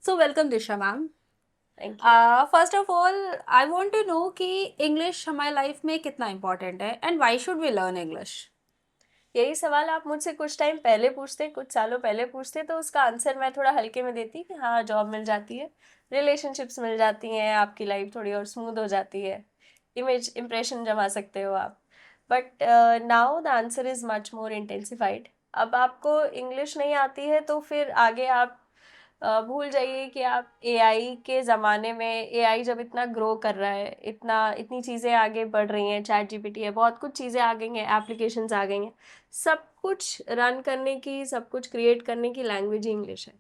So welcome Disha ma'am. Thank you. First of all, I want to know कि English हमारे life में कितना important है and why should we learn English? यही सवाल आप मुझसे कुछ टाइम पहले पूछते, कुछ सालों पहले पूछते, तो उसका आंसर मैं थोड़ा हल्के में देती कि हाँ, जॉब मिल जाती है, रिलेशनशिप्स मिल जाती हैं, आपकी लाइफ थोड़ी और स्मूथ हो जाती है, इमेज इम्प्रेशन जमा सकते हो आप। But now the answer is much more intensified. अब आपको इंग्लिश नहीं आती है तो फिर आगे आप भूल जाइए कि आप एआई के ज़माने में, एआई जब इतना ग्रो कर रहा है, इतनी चीज़ें आगे बढ़ रही हैं, चैट जीपीटी है, बहुत कुछ चीज़ें आ गई हैं, एप्लीकेशंस आ गई हैं, सब कुछ रन करने की, सब कुछ क्रिएट करने की लैंग्वेज ही इंग्लिश है।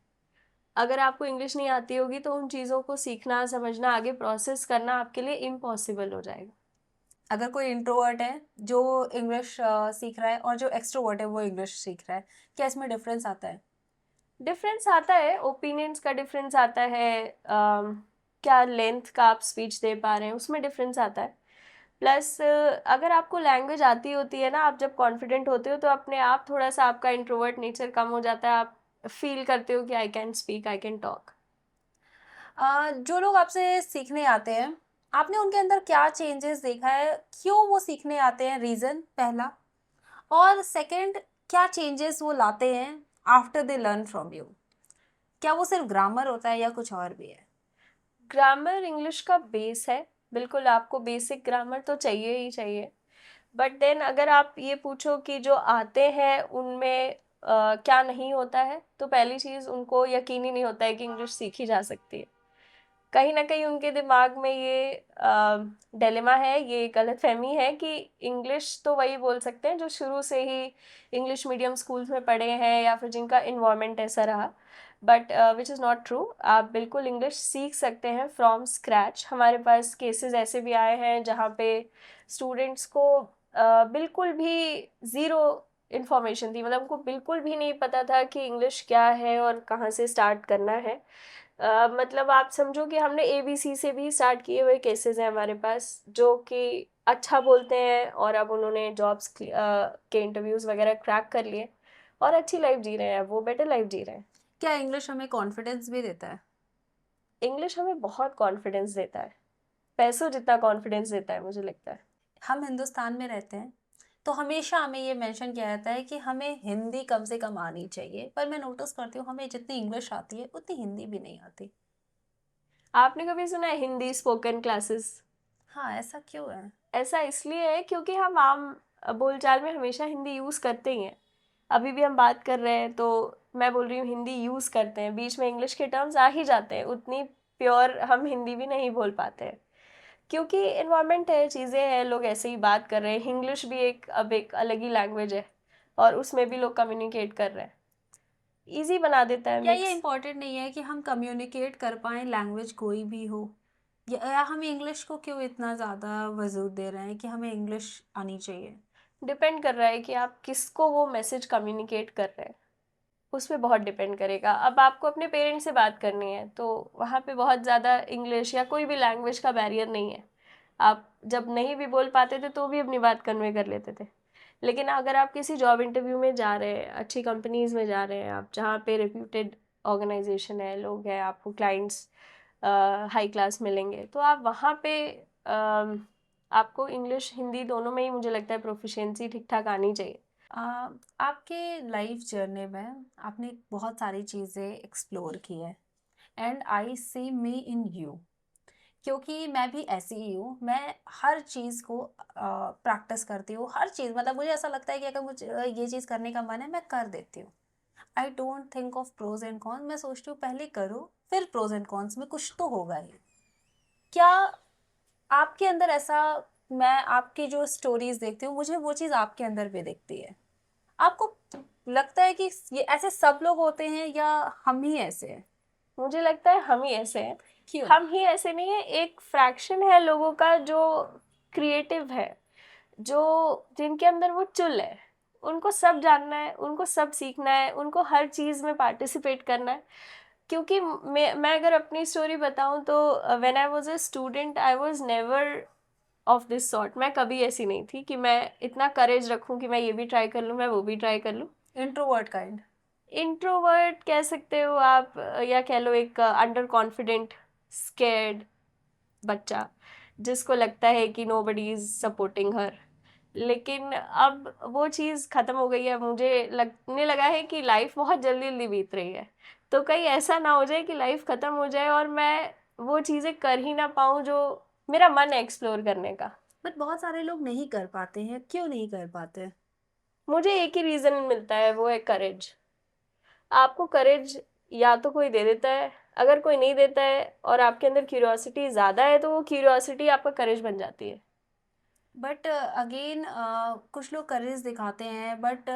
अगर आपको इंग्लिश नहीं आती होगी तो उन चीज़ों को सीखना, समझना, आगे प्रोसेस करना आपके लिए इम्पॉसिबल हो जाएगा। अगर कोई इंट्रोवर्ट है जो इंग्लिश सीख रहा है और जो एक्सट्रोवर्ट है वो इंग्लिश सीख रहा है, क्या इसमें डिफरेंस आता है? डिफरेंस आता है, ओपिनियंस का डिफरेंस आता है, क्या लेंथ का आप स्पीच दे पा रहे हैं उसमें डिफरेंस आता है। प्लस अगर आपको लैंग्वेज आती होती है ना, आप जब कॉन्फिडेंट होते हो तो अपने आप थोड़ा सा आपका इंट्रोवर्ट नेचर कम हो जाता है, आप फील करते हो कि I can speak, I can talk. जो लोग आपसे सीखने आते हैं, आपने उनके अंदर क्या चेंजेस देखा है? क्यों वो सीखने आते हैं, रीज़न पहला, और सेकंड, क्या चेंजेस वो लाते हैं after they learn from you? क्या वो सिर्फ ग्रामर होता है या कुछ और भी है? ग्रामर इंग्लिश का बेस है, बिल्कुल आपको बेसिक ग्रामर तो चाहिए ही चाहिए। बट देन अगर आप ये पूछो कि जो आते हैं उनमें क्या नहीं होता है, तो पहली चीज़, उनको यकीन ही नहीं होता है कि इंग्लिश सीखी जा सकती है। कहीं ना कहीं उनके दिमाग में ये डिलेमा है, ये गलतफहमी है कि इंग्लिश तो वही बोल सकते हैं जो शुरू से ही इंग्लिश मीडियम स्कूल्स में पढ़े हैं या फिर जिनका इन्वायरमेंट ऐसा रहा। But which is not true. आप बिल्कुल इंग्लिश सीख सकते हैं फ्रॉम स्क्रैच। हमारे पास केसेस ऐसे भी आए हैं जहाँ पे स्टूडेंट्स को बिल्कुल भी ज़ीरो इन्फॉर्मेशन थी, मतलब उनको बिल्कुल भी नहीं पता था कि इंग्लिश क्या है और कहाँ से स्टार्ट करना है। मतलब आप समझो कि हमने एबीसी से भी स्टार्ट किए हुए केसेस हैं हमारे पास, जो कि अच्छा बोलते हैं और अब उन्होंने जॉब्स के इंटरव्यूज़ वगैरह क्रैक कर लिए और अच्छी लाइफ जी रहे हैं, वो बेटर लाइफ जी रहे हैं। क्या इंग्लिश हमें कॉन्फिडेंस भी देता है? इंग्लिश हमें बहुत कॉन्फिडेंस देता है, पैसों जितना कॉन्फिडेंस देता है मुझे लगता है। हम हिंदुस्तान में रहते हैं, तो हमेशा हमें ये मेंशन किया जाता है कि हमें हिंदी कम से कम आनी चाहिए, पर मैं नोटिस करती हूँ हमें जितनी इंग्लिश आती है उतनी हिंदी भी नहीं आती। आपने कभी सुना है हिंदी स्पोकन क्लासेस? हाँ, ऐसा क्यों है? ऐसा इसलिए है क्योंकि हम आम बोलचाल में हमेशा हिंदी यूज़ करते ही हैं। अभी भी हम बात कर रहे हैं तो मैं बोल रही हूँ हिंदी यूज़ करते हैं, बीच में इंग्लिश के टर्म्स आ ही जाते हैं, उतनी प्योर हम हिंदी भी नहीं बोल पाते हैं क्योंकि इन्वायरमेंट है, चीज़ें हैं, लोग ऐसे ही बात कर रहे हैं। इंग्लिश भी एक अलग ही लैंग्वेज है और उसमें भी लोग कम्युनिकेट कर रहे हैं, ईजी बना देता है क्या ये मिक्स। इम्पोर्टेंट नहीं है कि हम कम्युनिकेट कर पाएँ, लैंग्वेज कोई भी हो? या हम इंग्लिश को क्यों इतना ज़्यादा वजूद दे रहे हैं कि हमें इंग्लिश आनी चाहिए? डिपेंड कर रहा है कि आप किसको वो मैसेज कम्युनिकेट कर रहे हैं, उस पे बहुत डिपेंड करेगा। अब आपको अपने पेरेंट्स से बात करनी है तो वहाँ पे बहुत ज़्यादा इंग्लिश या कोई भी लैंग्वेज का बैरियर नहीं है, आप जब नहीं भी बोल पाते थे तो भी अपनी बात कन्वे कर लेते थे। लेकिन अगर आप किसी जॉब इंटरव्यू में जा रहे हैं, अच्छी कंपनीज में जा रहे हैं, आप जहाँ पे रिप्यूटेड ऑर्गेनाइजेशन है, लोग हैं, आपको क्लाइंट्स हाई क्लास मिलेंगे, तो आप वहाँ पे आपको इंग्लिश हिंदी दोनों में ही मुझे लगता है प्रोफिशिएंसी ठीक ठाक आनी चाहिए। आ, आपके लाइफ जर्नी में आपने बहुत सारी चीज़ें एक्सप्लोर की है, and I C me in you, क्योंकि मैं भी ऐसी ही हूँ। मैं हर चीज़ को प्रैक्टिस करती हूँ, हर चीज़, मतलब मुझे ऐसा लगता है कि अगर मुझे ये चीज़ करने का मन है मैं कर देती हूँ। I don't think of pros and cons, मैं सोचती हूँ पहले करो फिर प्रोज एंड कॉन्स में कुछ तो होगा ही। क्या आपके अंदर ऐसा, मैं आपकी जो स्टोरीज देखती हूँ मुझे वो चीज़ आपके अंदर भी दिखती है? आपको लगता है कि ये ऐसे सब लोग होते हैं या हम ही ऐसे हैं? मुझे लगता है हम ही ऐसे हैं। क्यों? हम ही ऐसे नहीं है, एक फ्रैक्शन है लोगों का जो क्रिएटिव है, जो जिनके अंदर वो चुल है, उनको सब जानना है, उनको सब सीखना है, उनको हर चीज़ में पार्टिसिपेट करना है। क्योंकि मैं अगर अपनी स्टोरी बताऊं तो when I was a student I was never of this sort. मैं कभी ऐसी नहीं थी कि मैं इतना करेज रखूं कि मैं ये भी ट्राई कर लूं, मैं वो भी ट्राई कर लूं। Introvert kind? इंट्रोवर्ट कह सकते हो आप, या कह लो एक अंडर कॉन्फिडेंट स्केर्ड बच्चा, जिसको लगता है कि नोबडी इज सपोर्टिंग हर। लेकिन अब वो चीज़ ख़त्म हो गई है, मुझे लगने लगा है कि लाइफ बहुत जल्दी जल्दी बीत रही है। तो कहीं ऐसा ना हो जाए कि लाइफ ख़त्म हो जाए और मैं वो चीज़ें कर ही ना पाऊँ जो मेरा मन है एक्सप्लोर करने का। बट बहुत सारे लोग नहीं कर पाते हैं, क्यों नहीं कर पाते? मुझे एक ही रीज़न मिलता है, वो है करेज। आपको करेज या तो कोई दे देता है, अगर कोई नहीं देता है और आपके अंदर क्यूरियोसिटी ज़्यादा है तो वो क्यूरियोसिटी आपका करेज बन जाती है। बट अगेन कुछ लोग करेज दिखाते हैं, बट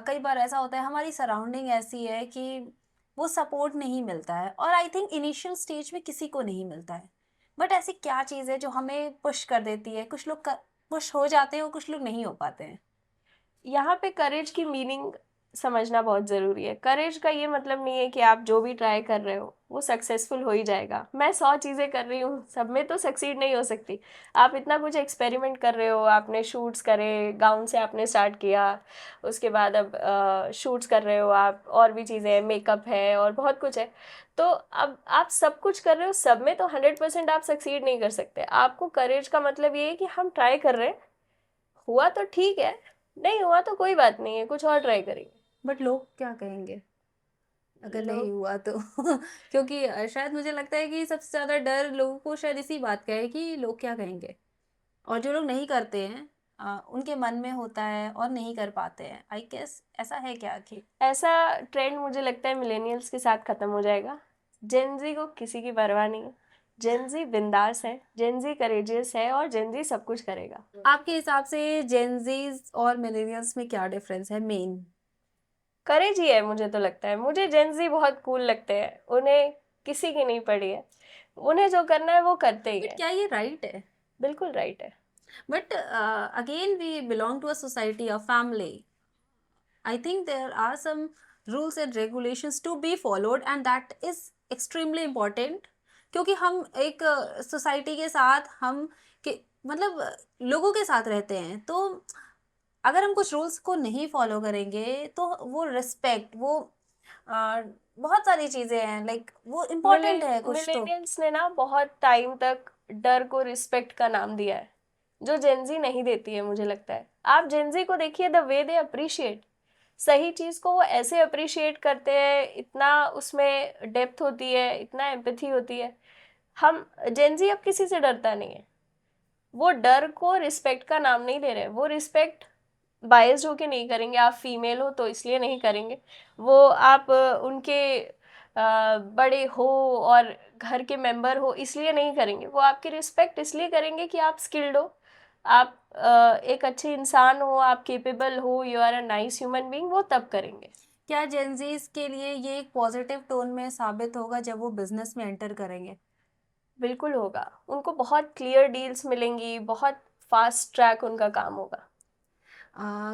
कई बार ऐसा होता है हमारी सराउंडिंग ऐसी है कि वो सपोर्ट नहीं मिलता है, और आई थिंक इनिशियल स्टेज में किसी को नहीं मिलता है। बट ऐसी क्या चीज़ है जो हमें पुश कर देती है? कुछ लोग पुश हो जाते हैं और कुछ लोग नहीं हो पाते हैं। यहाँ पे करेज की मीनिंग समझना बहुत ज़रूरी है। करेज का ये मतलब नहीं है कि आप जो भी ट्राई कर रहे हो वो सक्सेसफुल हो ही जाएगा। मैं 100 चीज़ें कर रही हूँ, सब में तो सक्सीड नहीं हो सकती। आप इतना कुछ एक्सपेरिमेंट कर रहे हो, आपने शूट्स करे, गाउन से आपने स्टार्ट किया, उसके बाद अब शूट्स कर रहे हो आप, और भी चीज़ें हैं, मेकअप है और बहुत कुछ है। तो अब आप सब कुछ कर रहे हो, सब में तो 100% आप सक्सीड नहीं कर सकते। आपको करेज का मतलब ये है कि हम ट्राई कर रहे हैं, हुआ तो ठीक है, नहीं हुआ तो कोई बात नहीं है, कुछ और ट्राई करेंगे। बट लोग क्या कहेंगे अगर नहीं लोग हुआ तो? क्योंकि शायद मुझे लगता है कि सबसे ज़्यादा डर लोगों को शायद इसी बात का है कि लोग क्या कहेंगे। और जो लोग नहीं करते हैं उनके मन में होता है और नहीं कर पाते हैं, आई गेस ऐसा है क्या कि? ऐसा ट्रेंड मुझे लगता है मिलेनियल्स के साथ खत्म हो जाएगा। जेनजी को किसी की परवाह नहीं है। जेनजी बिंदास है, जेनजी करेजियस है और जेनजी सब कुछ करेगा। आपके हिसाब से जेनजीज और मिलेनियल्स में क्या डिफरेंस है मेन? करेज ही है, मुझे तो लगता है। मुझे जेनजी बहुत कूल लगते हैं, उन्हें किसी की नहीं पड़ी है, उन्हें जो करना है वो करते ही बट है। क्या ये राइट है? बिल्कुल राइट है। But again we belong to a society, a family. I think there are some rules and regulations to be followed and that is extremely important, क्योंकि हम एक सोसाइटी के साथ हम के मतलब लोगों के साथ रहते हैं, तो अगर हम कुछ रूल्स को नहीं फॉलो करेंगे तो वो रिस्पेक्ट वो बहुत सारी चीज़ें हैं, लाइक वो इम्पोर्टेंट है कुछ तो। मिलेनियल्स ने ना बहुत टाइम तक डर को रिस्पेक्ट का नाम दिया है, जो जेनजी नहीं देती है। मुझे लगता है आप जेनजी को देखिए, द वे दे अप्रिशिएट सही चीज को, वो ऐसे अप्रिशिएट करते हैं, इतना उसमें डेप्थ होती है, इतना एम्पैथी होती है। हम जेनजी अब किसी से डरता नहीं है। वो डर को रिस्पेक्ट का नाम नहीं दे रहे, वो रिस्पेक्ट बायस्ड होके नहीं करेंगे। आप फीमेल हो तो इसलिए नहीं करेंगे, वो आप उनके बड़े हो और घर के मेंबर हो इसलिए नहीं करेंगे। वो आपकी रिस्पेक्ट इसलिए करेंगे कि आप स्किल्ड हो, आप एक अच्छे इंसान हो, आप केपेबल हो, you are a nice human being, वो तब करेंगे। क्या जेनजीज के लिए ये एक पॉजिटिव टोन में साबित होगा जब वो बिजनेस में एंटर करेंगे? बिल्कुल होगा। उनको बहुत क्लियर डील्स मिलेंगी, बहुत फास्ट ट्रैक उनका काम होगा।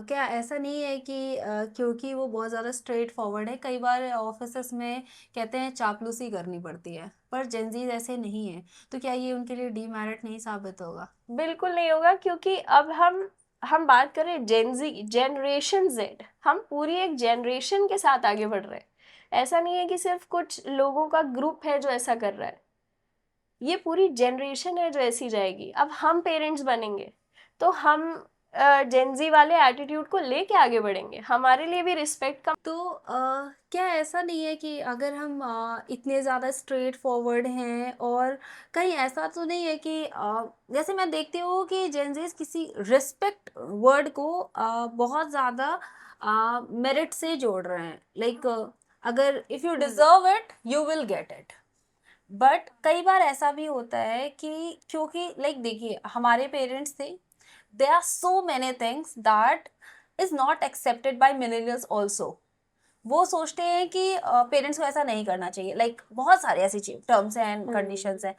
क्या ऐसा नहीं है कि क्योंकि वो बहुत ज़्यादा स्ट्रेट फॉरवर्ड है, कई बार ऑफिसेस में कहते हैं चापलूसी करनी पड़ती है, पर जेनजीज ऐसे नहीं है, तो क्या ये उनके लिए डीमेरिट नहीं साबित होगा? बिल्कुल नहीं होगा, क्योंकि अब हम बात करें जेनजी, जनरेशन जेड, हम पूरी एक जनरेशन के साथ आगे बढ़ रहे हैं। ऐसा नहीं है कि सिर्फ कुछ लोगों का ग्रुप है जो ऐसा कर रहा है, ये पूरी जनरेशन है जो ऐसी जाएगी। अब हम पेरेंट्स बनेंगे तो हम जेनजी वाले एटीट्यूड को लेके आगे बढ़ेंगे, हमारे लिए भी रिस्पेक्ट का। तो क्या ऐसा नहीं है कि अगर हम इतने ज़्यादा स्ट्रेट फॉरवर्ड हैं, और कहीं ऐसा तो नहीं है कि जैसे मैं देखती हूँ कि जेनजीज किसी रिस्पेक्ट वर्ड को बहुत ज़्यादा मेरिट से जोड़ रहे हैं, लाइक अगर if you deserve it you will get it. But कई बार ऐसा भी होता है कि क्योंकि लाइक देखिए हमारे पेरेंट्स थे, there are so many things that is not accepted by millennials also। वो सोचते हैं कि पेरेंट्स को ऐसा नहीं करना चाहिए, लाइक बहुत सारे ऐसी टर्म्स एंड कंडीशंस हैं।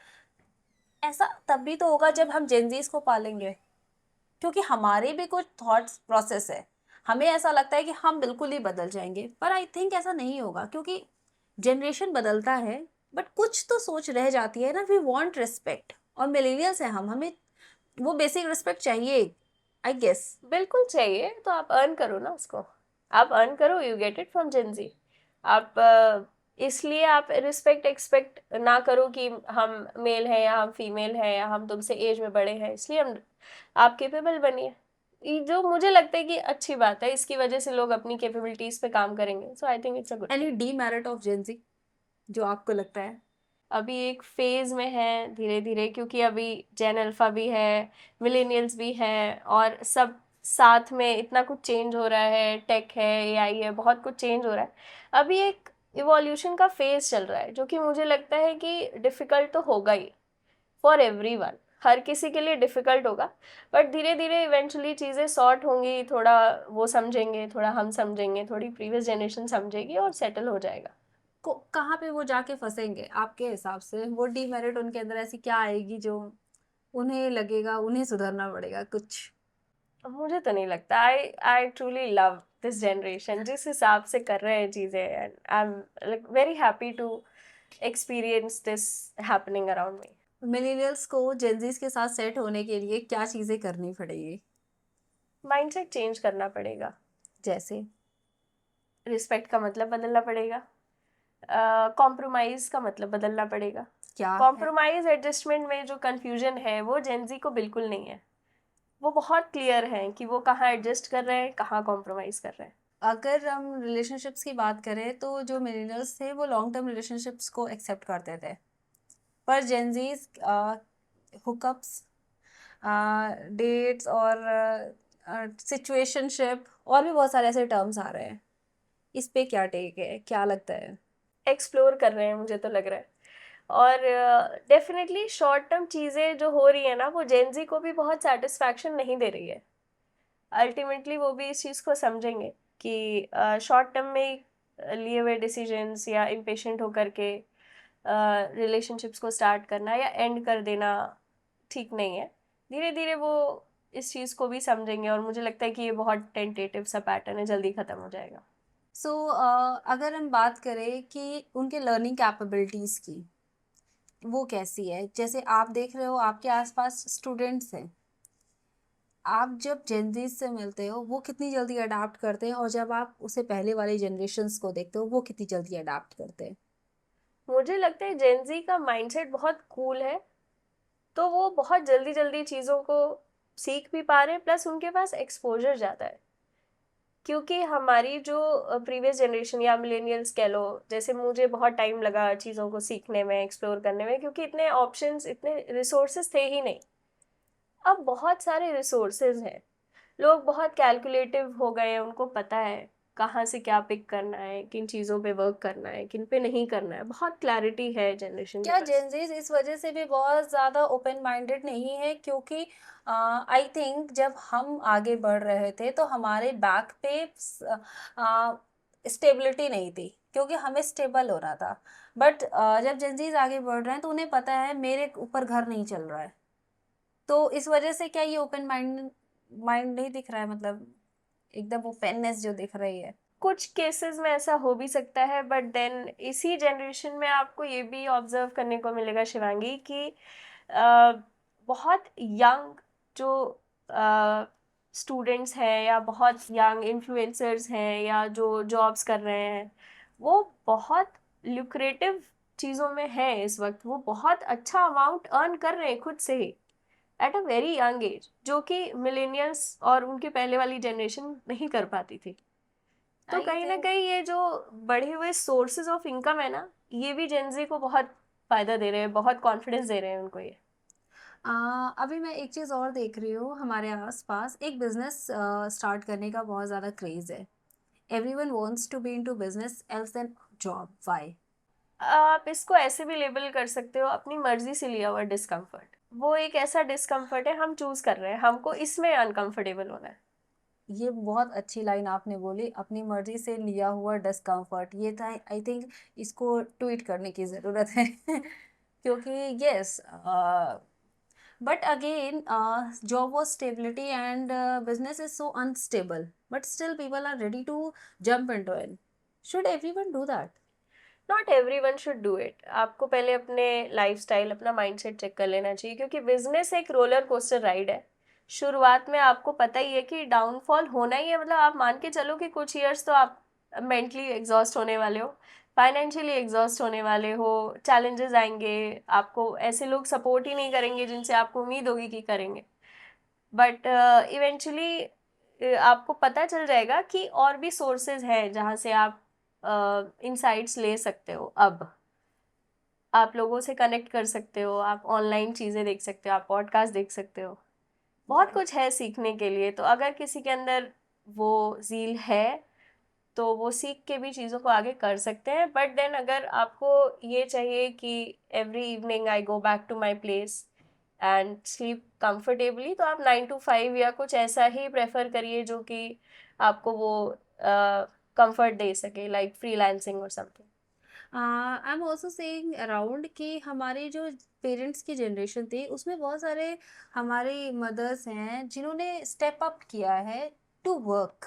ऐसा तब भी तो होगा जब हम जेनजीज को पालेंगे, क्योंकि हमारे भी कुछ थॉट्स प्रोसेस है। हमें ऐसा लगता है कि हम बिल्कुल ही बदल जाएंगे, पर आई थिंक ऐसा नहीं होगा, क्योंकि जनरेशन बदलता है बट कुछ तो सोच रह जाती है ना। वी वांट रिस्पेक्ट, और मिलेनियल्स हैं हम, हमें वो बेसिक रिस्पेक्ट चाहिए, आई गेस। बिल्कुल चाहिए, तो आप अर्न करो ना उसको। आप अर्न करो, you get it from Gen Z. आप इसलिए आप रिस्पेक्ट एक्सपेक्ट ना करो कि हम मेल हैं या हम फीमेल हैं या हम तुमसे एज में बड़े हैं, इसलिए हम आप केपेबल बनिए। ये जो मुझे लगता है कि अच्छी बात है, इसकी वजह से लोग अपनी कैपेबिलिटीज पे काम करेंगे, so I think it's a good anything. Demerit of Gen Z जो आपको लगता है? अभी एक फेज में है धीरे धीरे, क्योंकि अभी जेन अल्फा भी है, मिलेनियल्स भी हैं, और सब साथ में इतना कुछ चेंज हो रहा है, टेक है, एआई है, बहुत कुछ चेंज हो रहा है। अभी एक इवोल्यूशन का फेज चल रहा है, जो कि मुझे लगता है कि डिफिकल्ट तो होगा ही फॉर एवरीवन, हर किसी के लिए डिफिकल्ट होगा, बट धीरे धीरे इवेंचुअली चीज़ें सॉर्ट होंगी, थोड़ा वो समझेंगे, थोड़ा हम समझेंगे, थोड़ी प्रीवियस जनरेशन समझेगी और सेटल हो जाएगा। को कहाँ पे वो जाके फंसेंगे आपके हिसाब से? वो डीमेरिट उनके अंदर ऐसी क्या आएगी जो उन्हें लगेगा उन्हें सुधरना पड़ेगा कुछ? मुझे तो नहीं लगता। I I truly love this generation, जिस हिसाब से कर रहे हैं चीज़ें, and I am like very happy to experience this happening around me. Millennials को जेनजीज के साथ सेट होने के लिए क्या चीजें करनी पड़ेगी? माइंडसेट चेंज करना पड़ेगा, जैसे? रिस्पेक्ट का मतलब बदलना पड़ेगा, कॉम्प्रोमाइज़ का मतलब बदलना पड़ेगा। क्या है? कॉम्प्रोमाइज़ एडजस्टमेंट में जो कन्फ्यूजन है वो जेनजी को बिल्कुल नहीं है। वो बहुत क्लियर हैं कि वो कहाँ एडजस्ट कर रहे हैं, कहाँ कॉम्प्रोमाइज़ कर रहे हैं। अगर हम रिलेशनशिप्स की बात करें तो जो मिलेनियल्स थे वो लॉन्ग टर्म रिलेशनशिप्स को एक्सेप्ट करते थे, पर जेनजीज हुकअप्स, डेट्स और सिचुएशनशिप और भी बहुत सारे ऐसे टर्म्स आ रहे हैं। इस पे क्या टेक है, क्या लगता है? एक्सप्लोर कर रहे हैं, मुझे तो लग रहा है। और डेफिनेटली शॉर्ट टर्म चीज़ें जो हो रही है ना, वो जेनजी को भी बहुत सेटिस्फैक्शन नहीं दे रही है। अल्टीमेटली वो भी इस चीज़ को समझेंगे कि शॉर्ट टर्म में लिए हुए डिसीजंस या इम्पेशेंट होकर के रिलेशनशिप्स को स्टार्ट करना या एंड कर देना ठीक नहीं है। धीरे धीरे वो इस चीज़ को भी समझेंगे, और मुझे लगता है कि ये बहुत टेंटेटिव सा पैटर्न है, जल्दी ख़त्म हो जाएगा। सो अगर हम बात करें कि उनके लर्निंग कैपेबिलिटीज़ की, वो कैसी है? जैसे आप देख रहे हो आपके आसपास स्टूडेंट्स हैं, आप जब जेनजीज से मिलते हो वो कितनी जल्दी अडाप्ट करते हैं, और जब आप उसे पहले वाली जनरेशन्स को देखते हो वो कितनी जल्दी अडाप्ट करते हैं? मुझे लगता है जेनजी का माइंडसेट बहुत कूल है, तो वो बहुत जल्दी जल्दी चीज़ों को सीख भी पा रहे हैं, प्लस उनके पास एक्सपोजर ज़्यादा है। क्योंकि हमारी जो प्रीवियस जनरेशन या मिलेनियल्स कह लो, जैसे मुझे बहुत टाइम लगा चीज़ों को सीखने में, एक्सप्लोर करने में, क्योंकि इतने ऑप्शंस, इतने रिसोर्सेज थे ही नहीं। अब बहुत सारे रिसोर्सेज हैं, लोग बहुत कैलकुलेटिव हो गए हैं, उनको पता है कहाँ से क्या पिक करना है, किन चीज़ों पे वर्क करना है, किन पे नहीं करना है, बहुत क्लैरिटी है जनरेशन के क्या पास। जेनजीज इस वजह से भी बहुत ज़्यादा ओपन माइंडेड नहीं है? क्योंकि आई थिंक जब हम आगे बढ़ रहे थे तो हमारे बैक पे स्टेबिलिटी नहीं थी, क्योंकि हमें स्टेबल होना था। बट जब जेनजीज आगे बढ़ रहे हैं तो उन्हें पता है मेरे ऊपर घर नहीं चल रहा है। तो इस वजह से क्या ये ओपन माइंड माइंड नहीं दिख रहा है, मतलब एकदम ओपननेस जो दिख रही है? कुछ केसेस में ऐसा हो भी सकता है, बट देन इसी जनरेशन में आपको ये भी ऑब्जर्व करने को मिलेगा शिवांगी कि अ, बहुत यंग जो स्टूडेंट्स हैं या बहुत यंग इन्फ्लुएंसर्स हैं या जो जॉब्स कर रहे हैं, वो बहुत ल्यूक्रेटिव चीज़ों में हैं इस वक्त। वो बहुत अच्छा अमाउंट अर्न कर रहे हैं खुद से ही at a very young age, जो कि मिलेनियल्स और उनके पहले वाली जनरेशन नहीं कर पाती थी। तो आई कहीं ना थिंक कहीं ये जो बढ़े हुए सोर्सेज ऑफ इनकम है ना, ये भी जेंजी को बहुत फायदा दे रहे हैं, बहुत कॉन्फिडेंस दे रहे हैं उनको ये। अभी मैं एक चीज़ और देख रही हूँ, हमारे आसपास एक बिजनेस स्टार्ट करने का बहुत ज़्यादा क्रेज है। Everyone wants to be into business else than job. Why? आप इसको ऐसे भी लेबल कर सकते हो, अपनी मर्जी से लिया हुआ डिस्कम्फर्ट। वो एक ऐसा डिस्कम्फर्ट है, हम चूज कर रहे हैं, हमको इसमें अनकंफर्टेबल होना है। ये बहुत अच्छी लाइन आपने बोली, अपनी मर्जी से लिया हुआ डिस्कम्फर्ट। ये था, आई थिंक इसको ट्वीट करने की ज़रूरत है क्योंकि yes, but again job was stability and business is so unstable, but still people are ready to jump into it. Should everyone do that? Not every one should do it. आपको पहले अपने life style, अपना mind set check कर लेना चाहिए, क्योंकि business एक roller coaster ride है। शुरुआत में आपको पता ही है कि डाउनफॉल होना ही है, मतलब आप मान के चलो कि कुछ ईयर्स तो आप मेंटली एग्जॉस्ट होने वाले हो, फाइनेंशियली एग्जॉस्ट होने वाले हो, चैलेंजेस आएंगे, आपको ऐसे लोग सपोर्ट ही नहीं करेंगे जिनसे आपको उम्मीद होगी कि करेंगे, बट इवेंचुअली आपको पता चल जाएगा कि और भी सोर्सेज हैं जहाँ से आप इंसाइट्स ले सकते हो। अब आप लोगों से कनेक्ट कर सकते हो, आप ऑनलाइन चीज़ें देख सकते हो, आप पॉडकास्ट देख सकते हो, बहुत कुछ है सीखने के लिए। तो अगर किसी के अंदर वो ज़ील है तो वो सीख के भी चीज़ों को आगे कर सकते हैं। बट देन अगर आपको ये चाहिए कि every evening I go back to my place and sleep comfortably, तो आप 9 to 5 या कुछ ऐसा ही प्रेफर करिए जो कि आपको वो कंफर्ट दे सके, लाइक फ्रीलांसिंग और something. I am also saying around कि हमारे जो पेरेंट्स की जनरेशन थी उसमें बहुत सारे हमारी मदर्स हैं जिन्होंने स्टेप अप किया है टू वर्क।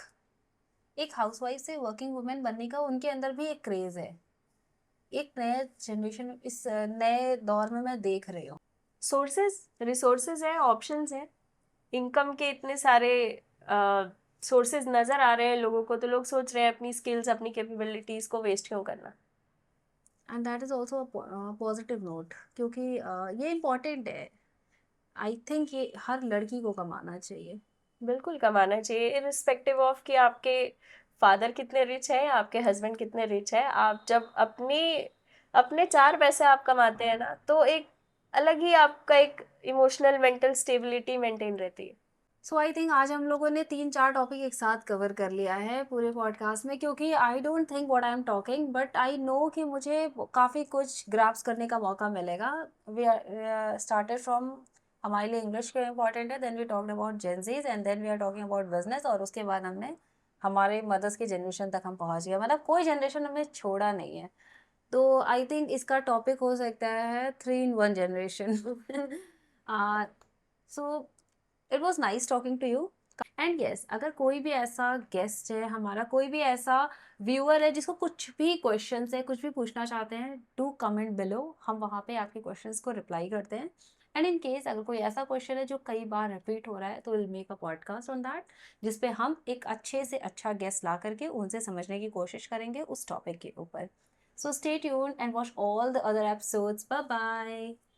एक हाउसवाइफ से वर्किंग वुमेन बनने का उनके अंदर भी एक क्रेज है। एक नया जनरेशन इस नए दौर में मैं देख रही हूँ। सोर्सेज, रिसोर्सेज हैं, ऑप्शंस हैं, इनकम के इतने सारे सोर्सेज नज़र आ रहे हैं लोगों को, तो लोग सोच रहे हैं अपनी स्किल्स, अपनी कैपेबिलिटीज़ को वेस्ट क्यों करना। And that is also positive note, क्योंकि ये इम्पोर्टेंट है। आई थिंक ये हर लड़की को कमाना चाहिए। बिल्कुल कमाना चाहिए, इरिस्पेक्टिव ऑफ कि आपके फादर कितने रिच है, आपके हस्बैंड कितने रिच है। आप जब अपनी अपने 4 पैसे आप कमाते हैं ना, तो एक अलग ही आपका एक इमोशनल मेंटल स्टेबिलिटी मेंटेन रहती है। सो आई थिंक आज हम लोगों ने 3-4 टॉपिक एक साथ कवर कर लिया है पूरे पॉडकास्ट में, क्योंकि I don't think what I am talking but I know कि मुझे काफ़ी कुछ ग्रैप्स करने का मौका मिलेगा। वी स्टार्टेड फ्रॉम हमारे लिए इंग्लिश क्यों इंपॉर्टेंट है, then we talked about Gen Zs and then we are talking about business, और उसके बाद हमने हमारे मदर्स की जनरेशन तक हम पहुंच गए, मतलब कोई जनरेशन हमें छोड़ा नहीं है। तो आई थिंक इसका टॉपिक हो सकता है 3 in 1 generation. So it was nice talking to you. And yes, अगर कोई भी ऐसा गेस्ट है हमारा, कोई भी ऐसा व्यूअर है जिसको कुछ भी क्वेश्चन है, कुछ भी पूछना चाहते हैं, डू कमेंट बिलो, हम वहाँ पे आपके क्वेश्चंस को रिप्लाई करते हैं। एंड इन केस अगर कोई ऐसा क्वेश्चन है जो कई बार रिपीट हो रहा है, तो will make a podcast on that, जिसपे हम एक अच्छे से अच्छा गेस्ट ला करके उनसे समझने की कोशिश करेंगे उस टॉपिक के ऊपर। So stay tuned and watch all the other episodes. Bye bye.